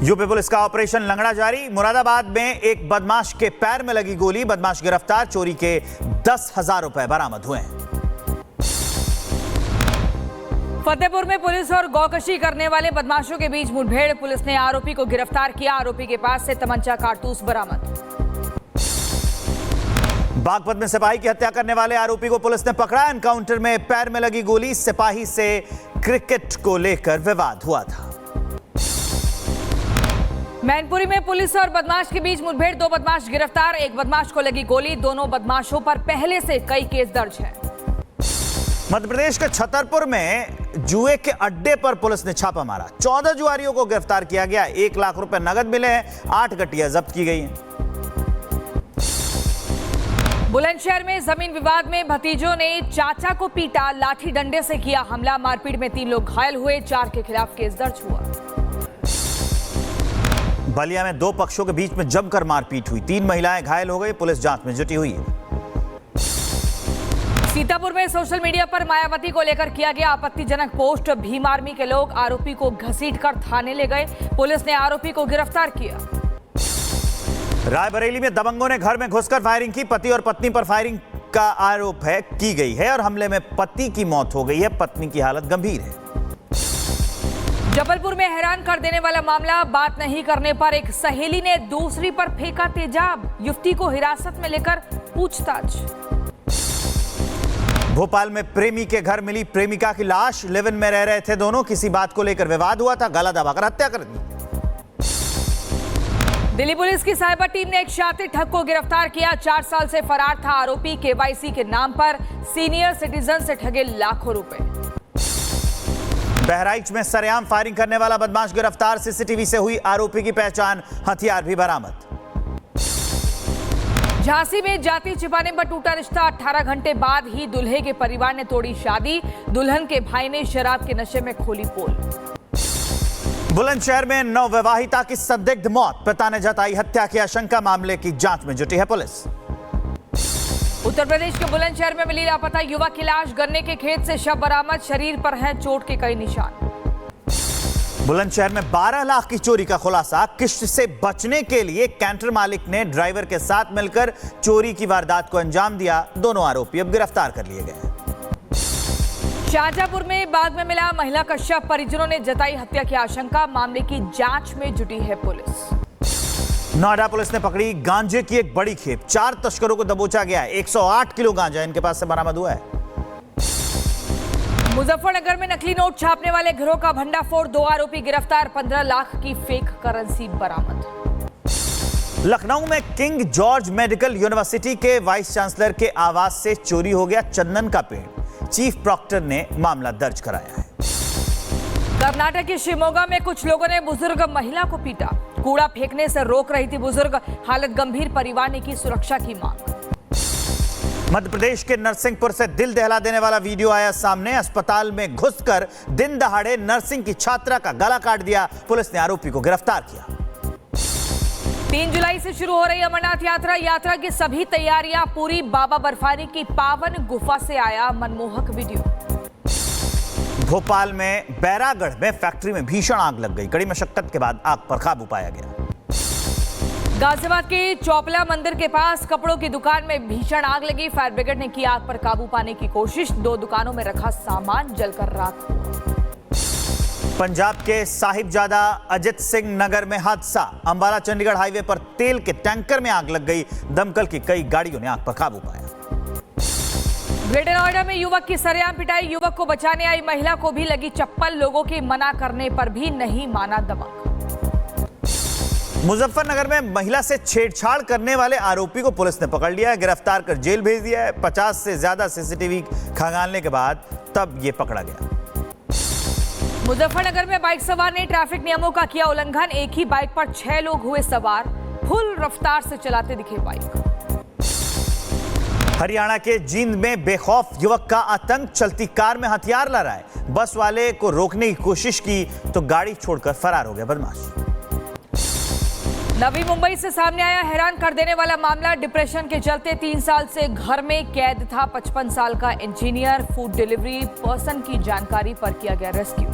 UP police का operation लंगड़ा जारी। मुरादाबाद में एक बदमाश के पैर में लगी गोली, बदमाश गिरफ्तार, चोरी के 10,000 रुपए बरामद हुए हैं। फतेहपुर में पुलिस और गौकशी करने वाले बदमाशों के बीच मुठभेड़, पुलिस ने आरोपी को गिरफ्तार किया। आरोपी के पास से तमंचा, कारतूस बरामद। बागपत में सिपाही की हत्या करने वाले आरोपी को पुलिस ने पकड़ा। एनकाउंटर में पैर में लगी गोली, सिपाही से क्रिकेट को लेकर विवाद हुआ था। मैनपुरी में पुलिस और बदमाश के बीच मुठभेड़, 2 बदमाश गिरफ्तार, एक बदमाश को लगी गोली। दोनों बदमाशों पर पहले से कई केस दर्ज हैं। मध्य प्रदेश के छतरपुर में जुए के अड्डे पर पुलिस ने छापा मारा। 14 जुआरियों को गिरफ्तार किया गया। 1 लाख रुपए नगद मिले हैं। 8 गट्टियां जब्त की गई हैं। बुलंदशहर में जमीन विवाद में भतीजों ने चाचा को पीटा, लाठी डंडे से किया हमला। मारपीट में 3 लोग घायल हुए, 4 के खिलाफ केस दर्ज हुआ। बलिया में 2 पक्षों के बीच में जमकर मारपीट हुई, 3 महिलाएं घायल हो गई। पुलिस जांच में जुटी हुई है। सीतापुर में सोशल मीडिया पर मायावती को लेकर किया गया आपत्तिजनक पोस्ट। भीम आर्मी के लोग आरोपी को घसीटकर थाने ले गए। पुलिस ने आरोपी को गिरफ्तार किया। रायबरेली में दबंगों ने घर में घुसकर फायरिंग की। पति और पत्नी पर फायरिंग का आरोप है की गई है और हमले में पति की मौत हो गई है, पत्नी की हालत गंभीर है। जबलपुर में हैरान कर देने वाला मामला, बात नहीं करने पर एक सहेली ने दूसरी पर फेंका तेजाब। युवती को हिरासत में लेकर पूछताछ। भोपाल में प्रेमी के घर मिली प्रेमिका की लाश। लिव इन में रह रहे थे दोनों, किसी बात को लेकर विवाद हुआ था, गला दबाकर हत्या कर दी। दिल्ली पुलिस की साइबर टीम ने एक शातिर ठग को गिरफ्तार किया। 4 साल से फरार था आरोपी। केवाईसी के नाम पर सीनियर सिटीजन से ठगे लाखों रुपए। बहराइच में सरेआम फायरिंग करने वाला बदमाश गिरफ्तार। सीसीटीवी से हुई आरोपी की पहचान, हथियार भी बरामद। झांसी में जाति छिपाने पर टूटा रिश्ता। 18 घंटे बाद ही दूल्हे के परिवार ने तोड़ी शादी। दुल्हन के भाई ने शराब के नशे में खोली पोल। बुलंदशहर में नवविवाहिता की संदिग्ध मौत, पिता ने जताई हत्या की आशंका। मामले की जांच में जुटी है पुलिस। उत्तर प्रदेश के बुलंदशहर में मिली लापता युवक की लाश, गन्ने के खेत से शव बरामद। शरीर पर हैं चोट के कई निशान। बुलंदशहर में 12 लाख की चोरी का खुलासा। किश्त से बचने के लिए कैंटर मालिक ने ड्राइवर के साथ मिलकर चोरी की वारदात को अंजाम दिया। दोनों आरोपी अब गिरफ्तार कर लिए गए। शाहजहांपुर में बाग में मिला महिला का शव, परिजनों ने जताई हत्या की आशंका। मामले की जांच में जुटी है पुलिस। नोएडा पुलिस ने पकड़ी गांजे की एक बड़ी खेप। 4 तस्करों को दबोचा गया। 108 किलो गांजा इनके पास से बरामद हुआ है। मुजफ्फरनगर में नकली नोट छापने वाले गिरोह का भंडाफोड़, 2 आरोपी गिरफ्तार। 15 लाख की फेक करेंसी बरामद। लखनऊ में किंग जॉर्ज मेडिकल यूनिवर्सिटी के वाइस चांसलर के आवास से चोरी हो गया चंदन का पेड़। चीफ प्रॉक्टर ने मामला दर्ज कराया है। कर्नाटक के शिवमोगा में कुछ लोगों ने बुजुर्ग महिला को पीटा। कूड़ा फेंकने से रोक रही थी बुजुर्ग, हालत गंभीर। परिवार ने की सुरक्षा की मांग। मध्य प्रदेश के नरसिंहपुर से दिल दहला देने वाला वीडियो आया सामने। अस्पताल में घुसकर दिन दहाड़े नर्सिंग की छात्रा का गला काट दिया। पुलिस ने आरोपी को गिरफ्तार किया। 3 जुलाई से शुरू हो रही अमरनाथ यात्रा। यात्रा की सभी तैयारियां पूरी। बाबा बर्फानी की पावन गुफा से आया मनमोहक वीडियो। भोपाल में बैरागढ़ में फैक्ट्री में भीषण आग लग गई। कड़ी मशक्कत के बाद आग पर काबू पाया गया। गाजियाबाद के चौपला मंदिर के पास कपड़ों की दुकान में भीषण आग लगी। फायर ब्रिगेड ने की आग पर काबू पाने की कोशिश। 2 दुकानों में रखा सामान जलकर राख हुआ। पंजाब के साहिबजादा अजित सिंह नगर में हादसा। अंबाला चंडीगढ़ हाईवे पर तेल के टैंकर में आग लग गई। दमकल की कई गाड़ियों ने आग पर काबू पाया। ग्रेटर नोएडा में युवक की सरेआम पिटाई। युवक को बचाने आई महिला को भी लगी चप्पल। लोगों के मना करने पर भी नहीं माना दबंग। मुजफ्फरनगर में महिला से छेड़छाड़ करने वाले आरोपी को पुलिस ने पकड़ लिया है। गिरफ्तार कर जेल भेज दिया है। 50 से ज्यादा सीसीटीवी खंगालने के बाद तब ये पकड़ा गया। मुजफ्फरनगर में बाइक सवार ने ट्रैफिक नियमों का किया उल्लंघन। एक ही बाइक पर 6 लोग हुए सवार। फुल रफ्तार से चलाते दिखे बाइक। हरियाणा के जींद में बेखौफ युवक का आतंक। चलती कार में हथियार ला रहा है। बस वाले को रोकने की कोशिश की तो गाड़ी छोड़कर फरार हो गया बदमाश। नवी मुंबई से सामने आया हैरान कर देने वाला मामला। डिप्रेशन के चलते 3 साल से घर में कैद था 55 साल का इंजीनियर। फूड डिलीवरी पर्सन की जानकारी पर किया गया रेस्क्यू।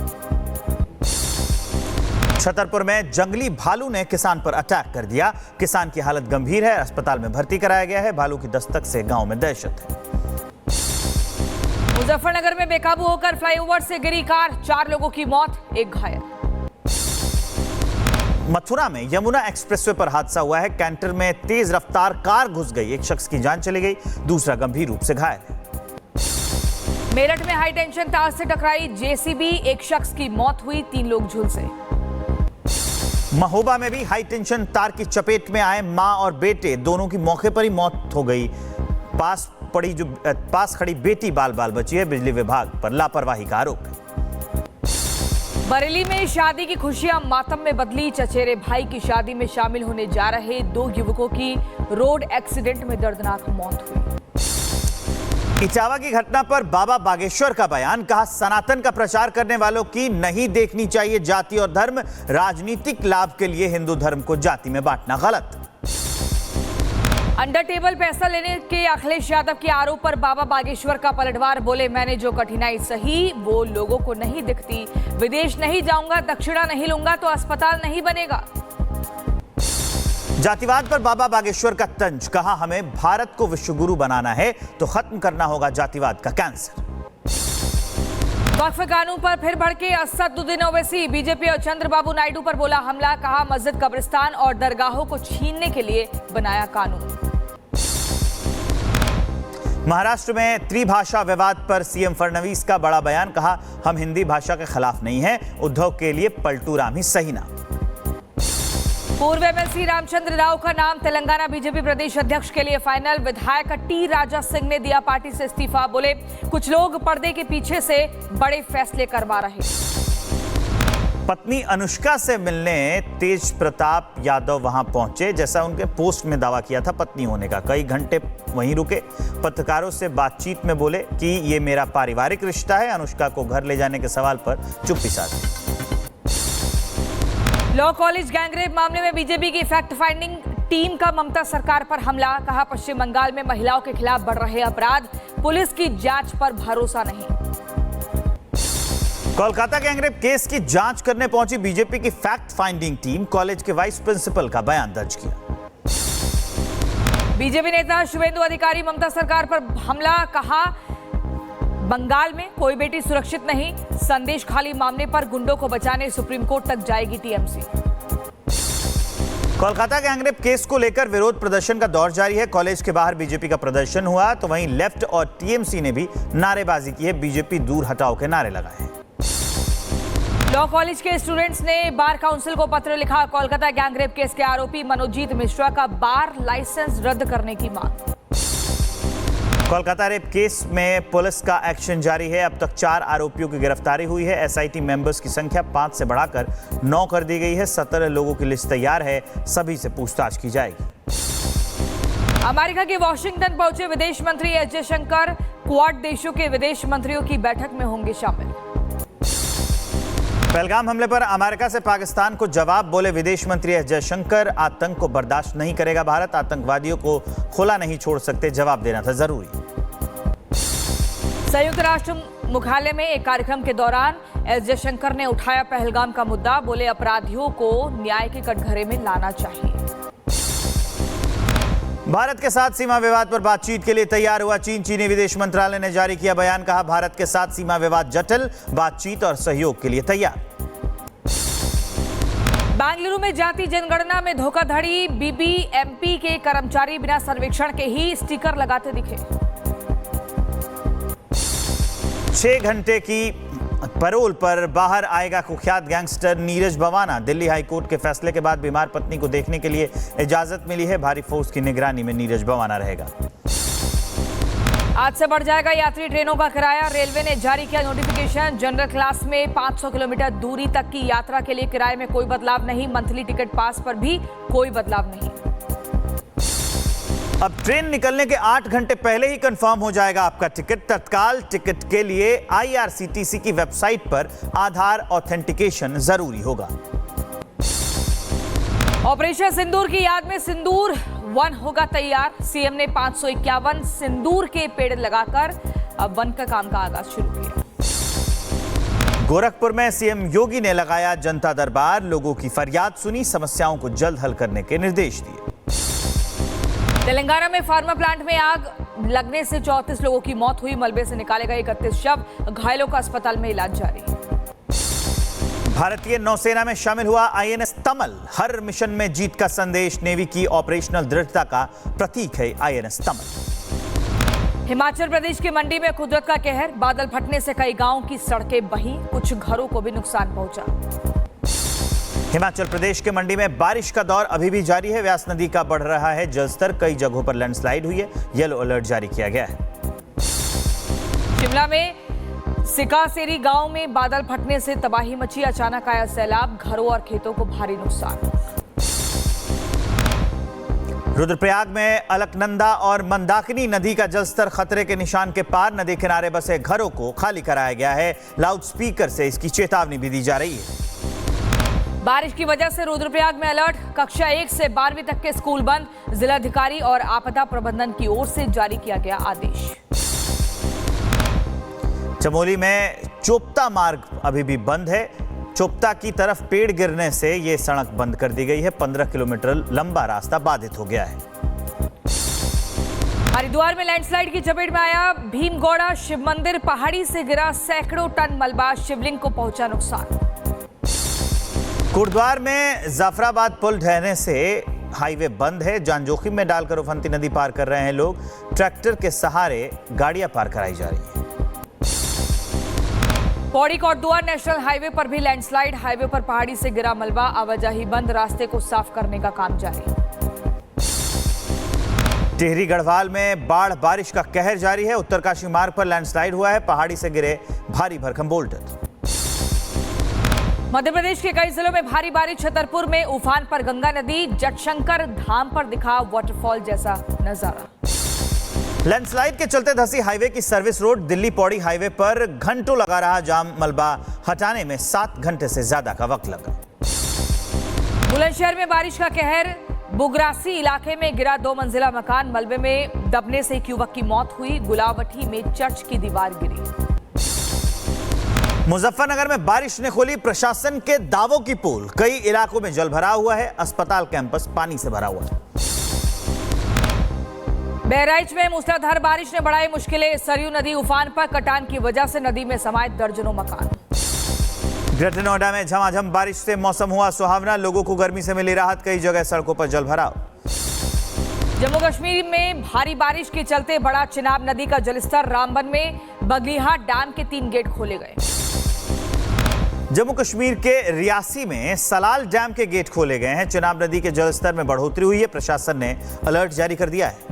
छतरपुर में जंगली भालू ने किसान पर अटैक कर दिया। किसान की हालत गंभीर है, अस्पताल में भर्ती कराया गया है। भालू की दस्तक से गांव में दहशत है। मुजफ्फरनगर में बेकाबू होकर फ्लाईओवर से गिरी कार, 4 लोगों की मौत, 1 घायल। मथुरा में यमुना एक्सप्रेसवे पर हादसा हुआ है। कैंटर में तेज रफ्तार कार घुस गई, एक शख्स की जान चली गई, दूसरा गंभीर रूप से घायल है। मेरठ में हाई टेंशन तार से टकराई जेसीबी, एक शख्स की मौत हुई, 3 लोग झुलसे। महोबा में भी हाई टेंशन तार की चपेट में आए मां और बेटे, दोनों की मौके पर ही मौत हो गई। पास खड़ी बेटी बाल बाल बची है। बिजली विभाग पर लापरवाही का आरोप है। बरेली में शादी की खुशियां मातम में बदली। चचेरे भाई की शादी में शामिल होने जा रहे 2 युवकों की रोड एक्सीडेंट में दर्दनाक मौत हुई। इटावा की घटना पर बाबा बागेश्वर का बयान, कहा सनातन का प्रचार करने वालों की नहीं देखनी चाहिए जाति और धर्म, राजनीतिक लाभ के लिए हिंदू धर्म को जाति में बांटना गलत। अंडर टेबल पैसा लेने के अखिलेश यादव के आरोप पर बाबा बागेश्वर का पलटवार, बोले मैंने जो कठिनाई सही वो लोगों को नहीं दिखती। विदेश नहीं जाऊंगा, दक्षिणा नहीं लूंगा तो अस्पताल नहीं बनेगा। जातिवाद पर बाबा बागेश्वर का तंज, कहा हमें भारत को विश्वगुरु बनाना है तो खत्म करना होगा जातिवाद का कैंसर। वक्फ कानून पर फिर भड़के असदुद्दीन ओवैसी, बीजेपी और चंद्रबाबू नायडू पर बोला हमला, कहा मस्जिद, कब्रिस्तान और दरगाहों को छीनने के लिए बनाया कानून। महाराष्ट्र में त्रिभाषा विवाद पर सीएम फडणवीस का बड़ा बयान, कहा हम हिंदी भाषा के खिलाफ नहीं हैं, उद्धव के लिए पलटू राम ही सही ना। पूर्व एमएलसी रामचंद्र राव का नाम तेलंगाना बीजेपी प्रदेश अध्यक्ष के लिए फाइनल। विधायक टी राजा सिंह ने दिया पार्टी से इस्तीफा, बोले कुछ लोग पर्दे के पीछे से बड़े फैसले करवा रहे। पत्नी अनुष्का से मिलने तेज प्रताप यादव वहां पहुंचे, जैसा उनके पोस्ट में दावा किया था पत्नी होने का। कई घंटे वहीं रुके, पत्रकारों से बातचीत में बोले कि ये मेरा पारिवारिक रिश्ता है। अनुष्का को घर ले जाने के सवाल पर चुप्पी साधी। लॉ कॉलेज गैंगरेप मामले में बीजेपी की फैक्ट फाइंडिंग टीम का ममता सरकार पर हमला, कहा पश्चिम बंगाल में महिलाओं के खिलाफ बढ़ रहे अपराध, पुलिस की जांच पर भरोसा नहीं। कोलकाता गैंगरेप केस की जांच करने पहुंची बीजेपी की फैक्ट फाइंडिंग टीम, कॉलेज के वाइस प्रिंसिपल का बयान दर्ज किया। बीजेपी नेता शुभेंदु अधिकारी ममता सरकार पर हमला, कहा बंगाल में कोई बेटी सुरक्षित नहीं, संदेश खाली मामले पर गुंडों को बचाने सुप्रीम कोर्ट तक जाएगी टीएमसी। कोलकाता गैंगरेप केस को लेकर विरोध प्रदर्शन का दौर जारी है। कॉलेज के बाहर बीजेपी का प्रदर्शन हुआ तो वहीं लेफ्ट और टीएमसी ने भी नारेबाजी की है। बीजेपी दूर हटाओ के नारे लगाए हैं। लॉ कॉलेज के स्टूडेंट्स ने बार काउंसिल को पत्र लिखा, कोलकाता गैंगरेप केस के आरोपी मनोजीत मिश्रा का बार लाइसेंस रद्द करने की मांग। कोलकाता रेप केस में पुलिस का एक्शन जारी है। अब तक 4 आरोपियों की गिरफ्तारी हुई है। एसआईटी मेंबर्स की संख्या 5 से बढ़ाकर 9 कर दी गई है। 17 लोगों की लिस्ट तैयार है, सभी से पूछताछ की जाएगी। अमेरिका के वॉशिंगटन पहुंचे विदेश मंत्री एस जयशंकर, क्वाड देशों के विदेश मंत्रियों की बैठक में होंगे शामिल। पहलगाम हमले पर अमेरिका से पाकिस्तान को जवाब, बोले विदेश मंत्री एस जयशंकर, आतंक को बर्दाश्त नहीं करेगा भारत, आतंकवादियों को खुला नहीं छोड़ सकते, जवाब देना था जरूरी। संयुक्त राष्ट्र मुख्यालय में एक कार्यक्रम के दौरान एस जयशंकर ने उठाया पहलगाम का मुद्दा, बोले अपराधियों को न्याय के कटघरे में लाना चाहिए। भारत के साथ सीमा विवाद पर बातचीत के लिए तैयार हुआ चीन। चीनी विदेश मंत्रालय ने जारी किया बयान, कहा भारत के साथ सीमा विवाद जटिल, बातचीत और सहयोग के लिए तैयार। बेंगलुरु में जाति जनगणना में धोखाधड़ी, बीबीएमपी के कर्मचारी बिना सर्वेक्षण के ही स्टिकर लगाते दिखे। 6 घंटे की पैरोल पर बाहर आएगा कुख्यात गैंगस्टर नीरज भवाना। दिल्ली हाईकोर्ट के फैसले के बाद बीमार पत्नी को देखने के लिए इजाजत मिली है। भारी फोर्स की निगरानी में नीरज भवाना रहेगा। आज से बढ़ जाएगा यात्री ट्रेनों का किराया, रेलवे ने जारी किया नोटिफिकेशन। जनरल क्लास में 500 किलोमीटर दूरी तक की यात्रा के लिए किराए में कोई बदलाव नहीं, मंथली टिकट पास पर भी कोई बदलाव नहीं। अब ट्रेन निकलने के 8 घंटे पहले ही कंफर्म हो जाएगा आपका टिकट। तत्काल टिकट के लिए आईआरसीटीसी की वेबसाइट पर आधार ऑथेंटिकेशन जरूरी होगा। ऑपरेशन सिंदूर की याद में सिंदूर 1 होगा तैयार। सीएम ने 551 सिंदूर के पेड़ लगाकर अब वन का काम का आगाज शुरू किया। गोरखपुर में सीएम योगी ने लगाया जनता दरबार, लोगों की फरियाद सुनी, समस्याओं को जल्द हल करने के निर्देश दिए। तेलंगाना में फार्मा प्लांट में आग लगने से 34 लोगों की मौत हुई। मलबे से निकाले गए 31 शव, घायलों का अस्पताल में इलाज जारी। भारतीय नौसेना में शामिल हुआ आईएनएस तमल, हर मिशन में जीत का संदेश, नेवी की ऑपरेशनल दृढ़ता का प्रतीक है आईएनएस तमल। हिमाचल प्रदेश की मंडी में कुदरत का कहर, बादल फटने से कई गांवों की सड़कें बही, कुछ घरों को भी नुकसान पहुंचा। हिमाचल प्रदेश के मंडी में बारिश का दौर अभी भी जारी है। व्यास नदी का बढ़ रहा है जलस्तर, कई जगहों पर लैंडस्लाइड हुई है, येलो अलर्ट जारी किया गया है। शिमला में सिकासेरी गांव में बादल फटने से तबाही मची, अचानक आया सैलाब, घरों और खेतों को भारी नुकसान। रुद्रप्रयाग में अलकनंदा और मंदाकिनी नदी का जलस्तर खतरे के निशान के पार, नदी किनारे बसे घरों को खाली कराया गया है। लाउडस्पीकर से इसकी चेतावनी भी दी जा रही है। बारिश की वजह से रुद्रप्रयाग में अलर्ट, कक्षा 1 से 12वीं तक के स्कूल बंद, जिलाधिकारी और आपदा प्रबंधन की ओर से जारी किया गया आदेश। चमोली में चोपता मार्ग अभी भी बंद है। चोपता की तरफ पेड़ गिरने से यह सड़क बंद कर दी गई है। 15 किलोमीटर लंबा रास्ता बाधित हो गया है। हरिद्वार में लैंडस्लाइड की चपेट में आया भीमगौड़ा शिव मंदिर, पहाड़ी से गिरा सैकड़ों टन मलबा, शिवलिंग को पहुंचा नुकसान। कुर्द्वार में जाफराबाद पुल ढहने से हाईवे बंद है, जान जोखिम में डालकर उफनती नदी पार कर रहे हैं लोग। ट्रैक्टर के सहारे गाड़ियां पार कराई जा रही हैं। पौड़ी कोटद्वार नेशनल हाईवे पर भी लैंडस्लाइड, हाईवे पर पहाड़ी से गिरा मलबा, आवाजाही बंद, रास्ते को साफ करने का काम जारी। टिहरी गढ़वाल में बाढ़ बारिश का कहर जारी है। उत्तरकाशी मार्ग पर लैंडस्लाइड हुआ है, पहाड़ी से गिरे भारी भरकम बोल्डर। मध्य प्रदेश के कई जिलों में भारी बारिश, छतरपुर में उफान पर गंगा नदी, जटशंकर धाम पर दिखा वाटरफॉल जैसा नजारा। लैंडस्लाइड के चलते धंसी हाईवे की service road, Delhi Pauri highway पर घंटों लगा रहा जाम, मलबा हटाने में 7 घंटे से ज्यादा का वक्त लगा। बुलंदशहर में बारिश का कहर, बुगरासी इलाके में गिरा 2 मंजिला मकान, मलबे में दबने से एक युवक की मौत हुई। गुलावठी में चर्च की दीवार गिरी। मुजफ्फरनगर में बारिश ने खोली प्रशासन के दावों की पोल, कई इलाकों में जल भरा हुआ है, अस्पताल कैंपस पानी से भरा हुआ है। बहराइच में मूसलाधार बारिश ने बढ़ाई मुश्किलें, सरयू नदी उफान पर, कटान की वजह से नदी में समाये दर्जनों मकान। ग्रेटर नोएडा में झमाझम बारिश से मौसम हुआ सुहावना, लोगों को गर्मी से मिली राहत, कई जगह सड़कों पर जल भराव। जम्मू कश्मीर में भारी बारिश के चलते बड़ा चिनाब नदी का जलस्तर, रामबन में बगलीहाट डैम के 3 गेट खोले गए। जम्मू कश्मीर के रियासी में सलाल डैम के गेट खोले गए हैं। चिनाब नदी के जलस्तर में बढ़ोतरी हुई है, प्रशासन ने अलर्ट जारी कर दिया है।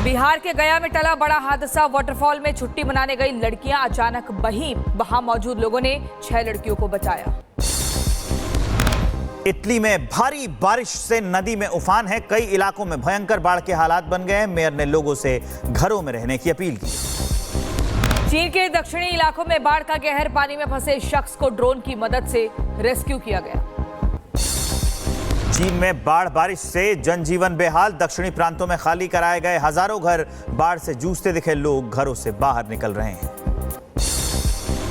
बिहार के गया में टला बड़ा हादसा, वाटरफॉल में छुट्टी मनाने गई लड़कियां अचानक बहीं, वहां मौजूद लोगों ने 6 लड़कियों को बचाया। इटली में भारी बारिश से नदी में उफान है, कई इलाकों में भयंकर बाढ़ के हालात बन गए हैं। मेयर ने लोगों से घरों में रहने की अपील की। चीन के दक्षिणी इलाकों में बाढ़ का कहर, पानी में फंसे शख्स को ड्रोन की मदद से रेस्क्यू किया गया। चीन में बाढ़ बारिश से जनजीवन बेहाल, दक्षिणी प्रांतों में खाली कराए गए हजारों घर, बाढ़ से जूझते दिखे लोग घरों से बाहर निकल रहे हैं।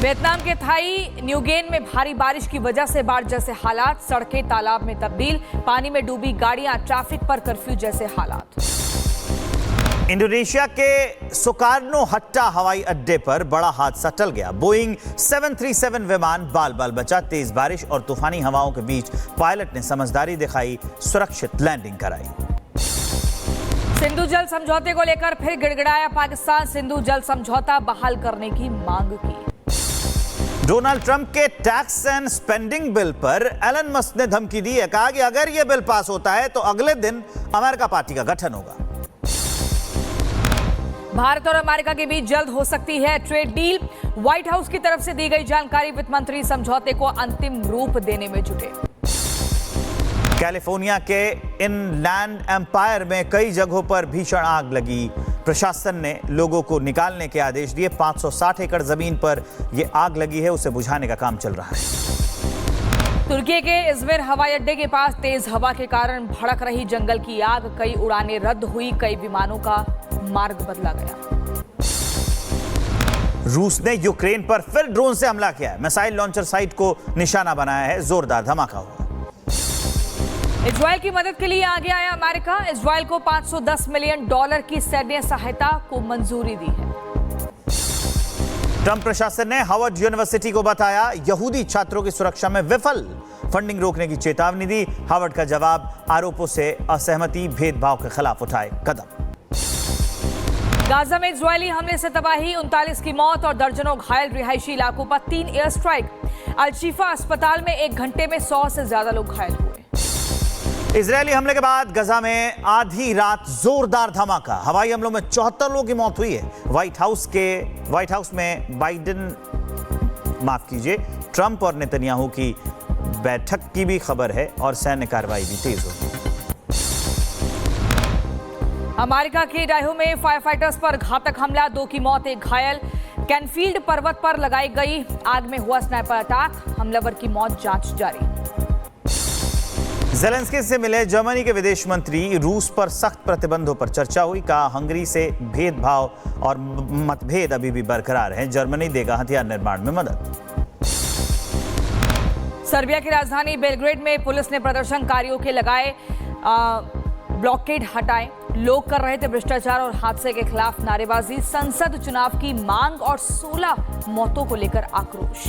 वियतनाम के थाई न्यूगेन में भारी बारिश की वजह से बाढ़ जैसे हालात, सड़कें तालाब में तब्दील, पानी में डूबी गाड़ियां, ट्रैफिक पर कर्फ्यू जैसे हालात। इंडोनेशिया के सुकार्नो हट्टा हवाई अड्डे पर बड़ा हादसा टल गया। बोइंग 737 विमान बाल बाल बचा, तेज बारिश और तूफानी हवाओं के बीच पायलट ने समझदारी दिखाई, सुरक्षित लैंडिंग कराई। सिंधु जल समझौते को लेकर फिर गिड़गिड़ाया पाकिस्तान, सिंधु जल समझौता बहाल करने की मांग की। डोनाल्ड ट्रंप के टैक्स एंड स्पेंडिंग बिल पर एलन मस्क ने धमकी दी है, कहा कि अगर यह बिल पास होता है तो अगले दिन अमेरिका पार्टी का गठन होगा। भारत और अमेरिका के बीच जल्द हो सकती है ट्रेड डील, व्हाइट हाउस की तरफ से दी गई जानकारी, वित्त मंत्री समझौते को अंतिम रूप देने में जुटे। कैलिफोर्निया के इनलैंड एम्पायर में कई जगहों पर भीषण आग लगी, प्रशासन ने लोगों को निकालने के आदेश दिए। 560 एकड़ जमीन पर यह आग लगी है, उसे बुझाने का काम चल रहा है। तुर्की के इज़मिर हवाई अड्डे के पास तेज हवा के कारण भड़क रही जंगल की आग, कई उड़ानें रद्द हुई, कई विमानों का मार्ग बदला गया। रूस ने यूक्रेन पर फिर ड्रोन से हमला किया है। मिसाइल लॉन्चर साइट को निशाना बनाया है। जोरदार धमाका हुआ। इजराइल की मदद के लिए आगे आया अमेरिका। इजराइल को $510 मिलियन की सैन्य सहायता को मंजूरी दी है। ट्रंप प्रशासन ने हार्वर्ड यूनिवर्सिटी को बताया यहूदी छात्रों की सुरक्षा में विफल। फंडिंग रोकने की चेतावनी दी। हार्वर्ड का जवाब, आरोपों से असहमति, भेदभाव के खिलाफ उठाए कदम। गाजा में इजरायली हमले से तबाही, 39 की मौत और दर्जनों घायल। रिहायशी इलाकों पर 3 एयर स्ट्राइक। अल-शिफा अस्पताल में 1 घंटे में 100 से ज्यादा लोग घायल हुए। इजरायली हमले के बाद गजा में आधी रात जोरदार धमाका। हवाई हमलों में 74 लोगों की मौत हुई है। व्हाइट हाउस में ट्रंप और नेतन्याहू की बैठक की भी खबर है और सैन्य कार्रवाई भी तेज होगी। अमेरिका के डाइहो में फायर फाइटर्स पर घातक हमला, 2 की मौत, 1 घायल। कैनफील्ड पर्वत पर लगाई गई आग में हुआ स्नाइपर अटैक, हमलावर की मौत, जांच जारी। ज़ेलेंस्की से मिले जर्मनी के विदेश मंत्री। रूस पर सख्त प्रतिबंधों पर चर्चा हुई। कहा हंगरी से भेदभाव और मतभेद अभी भी बरकरार हैं। जर्मनी देगा हथियार निर्माण में मदद। सर्बिया की राजधानी बेलग्रेड में पुलिस ने प्रदर्शनकारियों के लगाए ब्लॉकेड हटाए। लोग कर रहे थे भ्रष्टाचार और हादसे के खिलाफ नारेबाजी। संसद चुनाव की मांग और 16 मौतों को लेकर आक्रोश।